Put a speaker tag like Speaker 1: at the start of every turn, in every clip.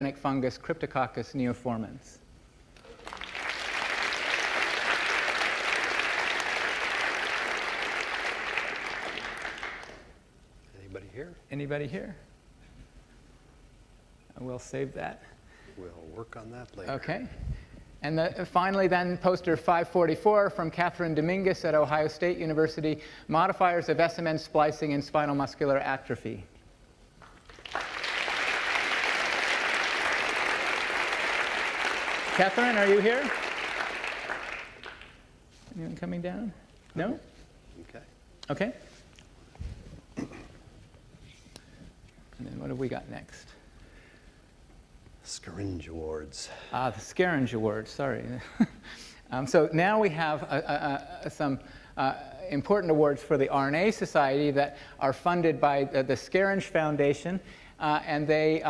Speaker 1: fungus Cryptococcus neoformans.
Speaker 2: Anybody here?
Speaker 1: Anybody here? We'll save that.
Speaker 2: We'll work on that later.
Speaker 1: Okay. And finally then, poster 544 from Catherine Dominguez at Ohio State University, modifiers of SMN splicing in spinal muscular atrophy. Catherine, are you here? Anyone coming down? No?
Speaker 2: Okay.
Speaker 1: Okay. And then what have we got next?
Speaker 2: Scaringe Awards.
Speaker 1: The Scaringe Awards, sorry. So now we have some important awards for the RNA Society that are funded by the Scaringe Foundation, and they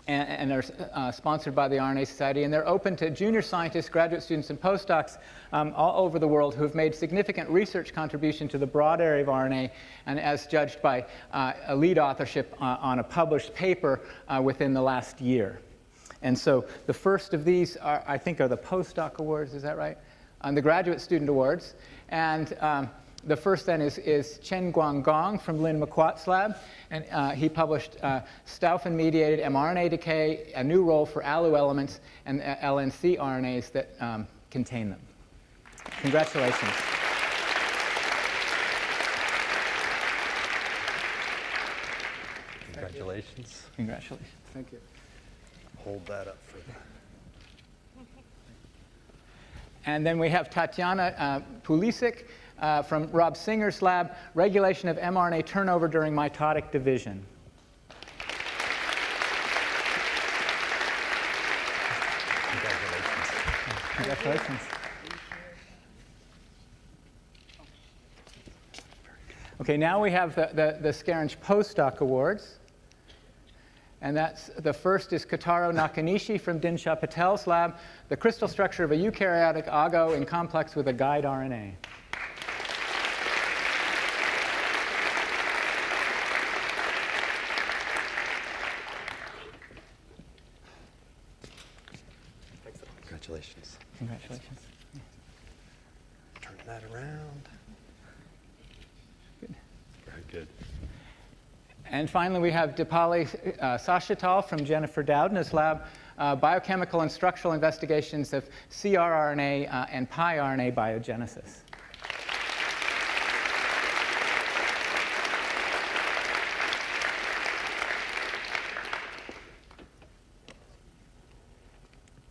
Speaker 1: and are sponsored by the RNA Society, and they're open to junior scientists, graduate students, and postdocs all over the world who have made significant research contribution to the broad area of RNA, and as judged by a lead authorship on a published paper within the last year. And so the first of these, I think, are the postdoc awards, is that right? The graduate student awards. And the first then is Chen Guangong from Lynn McQuat's lab, and he published Stauffen-mediated mRNA decay, a new role for ALU elements and LNC RNAs that contain them. Congratulations.
Speaker 2: Congratulations.
Speaker 1: Congratulations.
Speaker 3: Thank you.
Speaker 2: Hold that up for the...
Speaker 1: And then we have Tatiana Pulisic from Rob Singer's lab, regulation of mRNA turnover during mitotic division.
Speaker 2: Congratulations.
Speaker 1: Congratulations. Okay, now we have the Scaringe postdoc awards. And that's, the first is Kotaro Nakanishi from Dinsha Patel's lab, the crystal structure of a eukaryotic ago in complex with a guide RNA.
Speaker 2: Congratulations.
Speaker 1: Congratulations.
Speaker 2: Turn that around.
Speaker 1: Good.
Speaker 2: Very good.
Speaker 1: And finally, we have Dipali Sashatal from Jennifer Doudna's lab, biochemical and structural investigations of crRNA and piRNA biogenesis.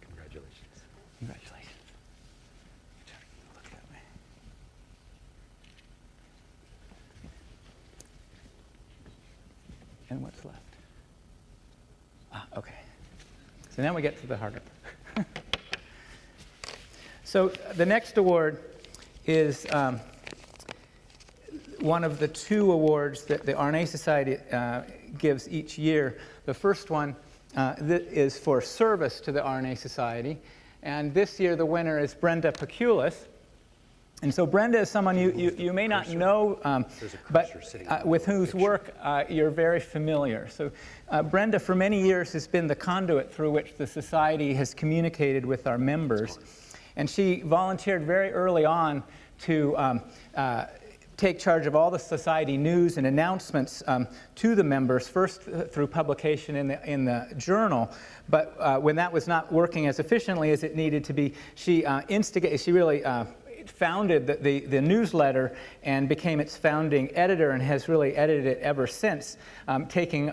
Speaker 2: Congratulations.
Speaker 1: Congratulations. Look that way. And what's left? Okay. So now we get to the harder part. So the next award is one of the two awards that the RNA Society gives each year. The first one is for service to the RNA Society. And this year the winner is Brenda Paculis. And so Brenda is someone you may not know, but with whose work you're very familiar. So Brenda, for many years, has been the conduit through which the Society has communicated with our members. And she volunteered very early on to take charge of all the Society news and announcements to the members, first through publication in the journal. But when that was not working as efficiently as it needed to be, she really founded the newsletter and became its founding editor and has really edited it ever since, taking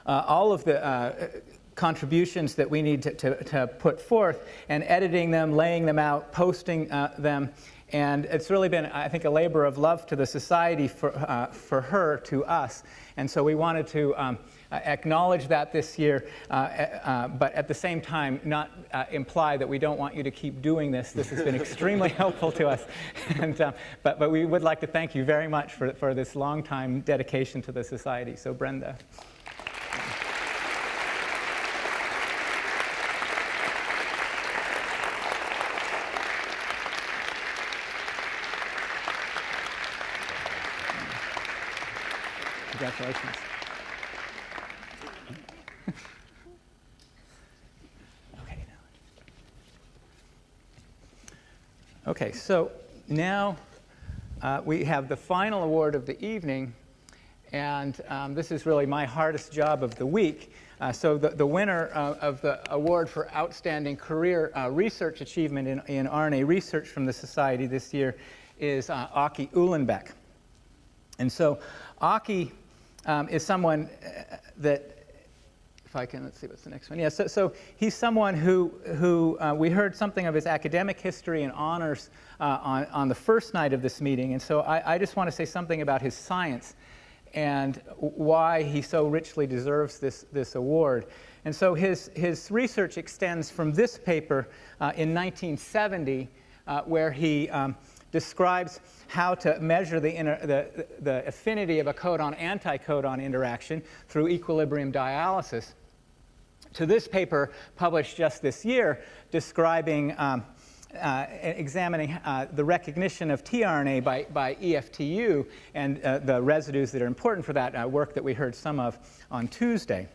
Speaker 1: all of the contributions that we need to put forth and editing them, laying them out, posting them. And it's really been, I think, a labor of love to the Society for her, to us. And so we wanted to acknowledge that this year, but at the same time not imply that we don't want you to keep doing this. This has been extremely helpful to us. And, but we would like to thank you very much for this long time dedication to the Society. So Brenda. Congratulations. Okay, so now we have the final award of the evening, and this is really my hardest job of the week. So the winner of the award for Outstanding Career Research Achievement in RNA Research from the Society this year is Aki Uhlenbeck. And so Aki is someone that, if I can, let's see, what's the next one? Yeah, so he's someone who we heard something of his academic history and honors on the first night of this meeting. And so I just want to say something about his science and why he so richly deserves this award. And so his research extends from this paper in 1970, where he describes how to measure the affinity of a codon-anticodon interaction through equilibrium dialysis, to this paper published just this year describing examining the recognition of tRNA by EFTU and the residues that are important for that work that we heard some of on Tuesday.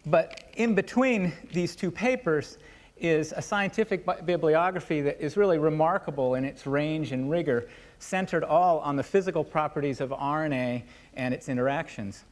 Speaker 1: But in between these two papers is a scientific bibliography that is really remarkable in its range and rigor, centered all on the physical properties of RNA and its interactions.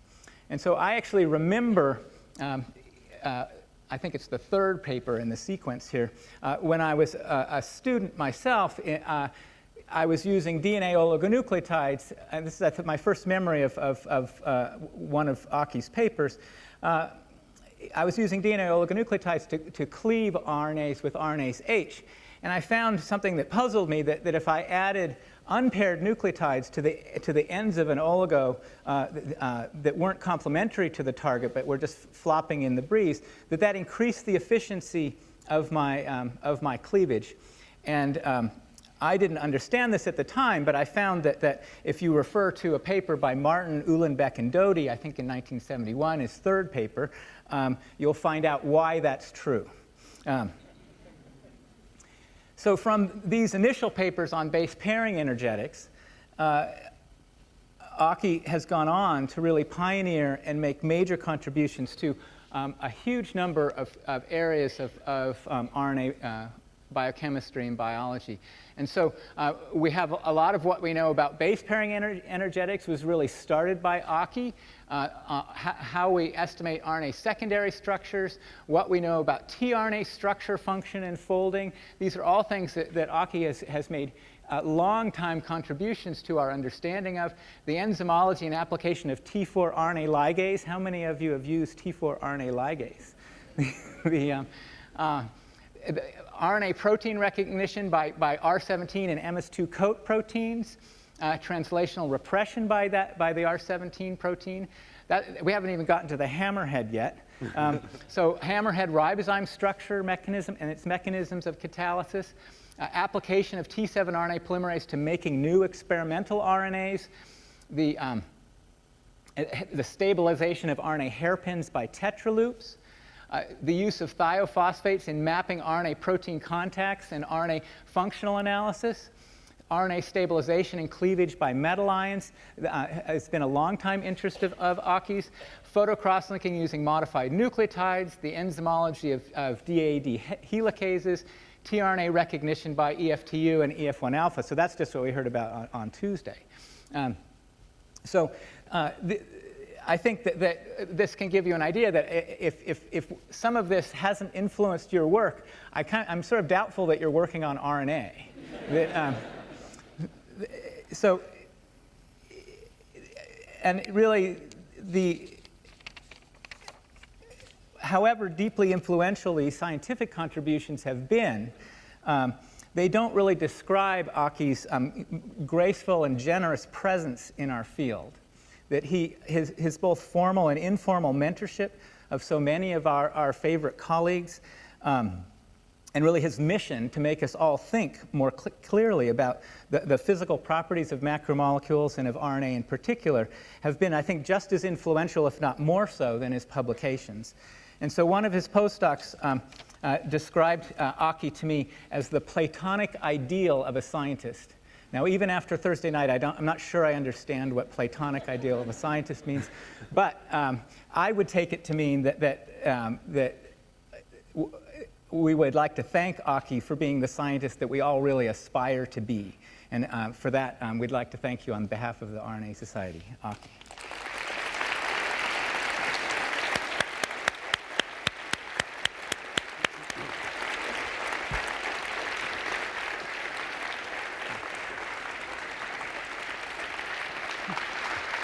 Speaker 1: And so I actually remember I think it's the third paper in the sequence here. When I was a student myself, I was using DNA oligonucleotides, and this is my first memory of one of Aki's papers. I was using DNA oligonucleotides to cleave RNAs with RNase H. And I found something that puzzled me, that if I added unpaired nucleotides to the ends of an oligo that weren't complementary to the target but were just flopping in the breeze, that increased the efficiency of my cleavage. And I didn't understand this at the time, but I found that if you refer to a paper by Martin, Uhlenbeck, and Doty, I think in 1971, his third paper, you'll find out why that's true. So from these initial papers on base pairing energetics, Aki has gone on to really pioneer and make major contributions to a huge number of areas of RNA biochemistry and biology. And so we have a lot of what we know about base pairing energetics was really started by Aki, how we estimate RNA secondary structures, what we know about tRNA structure, function, and folding. These are all things that Aki has made long-time contributions to our understanding of. The enzymology and application of T4 RNA ligase. How many of you have used T4 RNA ligase? The RNA protein recognition by R17 and MS2 coat proteins, translational repression by the R17 protein. We haven't even gotten to the hammerhead yet. So hammerhead ribozyme structure mechanism and its mechanisms of catalysis, application of T7 RNA polymerase to making new experimental RNAs, the stabilization of RNA hairpins by tetraloops, the use of thiophosphates in mapping RNA protein contacts and RNA functional analysis, RNA stabilization and cleavage by metal ions. It's been a long-time interest of Aki's. Photocross-linking using modified nucleotides, the enzymology of DAD helicases, tRNA recognition by EFTU and EF1 alpha. So that's just what we heard about on Tuesday. I think that this can give you an idea that if some of this hasn't influenced your work, I'm sort of doubtful that you're working on RNA. And really, however deeply influential these scientific contributions have been, they don't really describe Aki's graceful and generous presence in our field. That his both formal and informal mentorship of so many of our favorite colleagues, and really his mission to make us all think more clearly about the physical properties of macromolecules and of RNA in particular, have been, I think, just as influential, if not more so, than his publications. And so one of his postdocs described Aki to me as the Platonic ideal of a scientist. Now, even after Thursday night, I'm not sure I understand what Platonic ideal of a scientist means, but I would take it to mean that we would like to thank Aki for being the scientist that we all really aspire to be. And for that, we'd like to thank you on behalf of the RNA Society. Aki.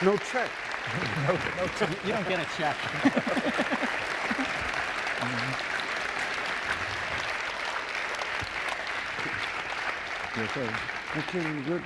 Speaker 2: No check.
Speaker 1: You don't get a check.
Speaker 2: Okay, good.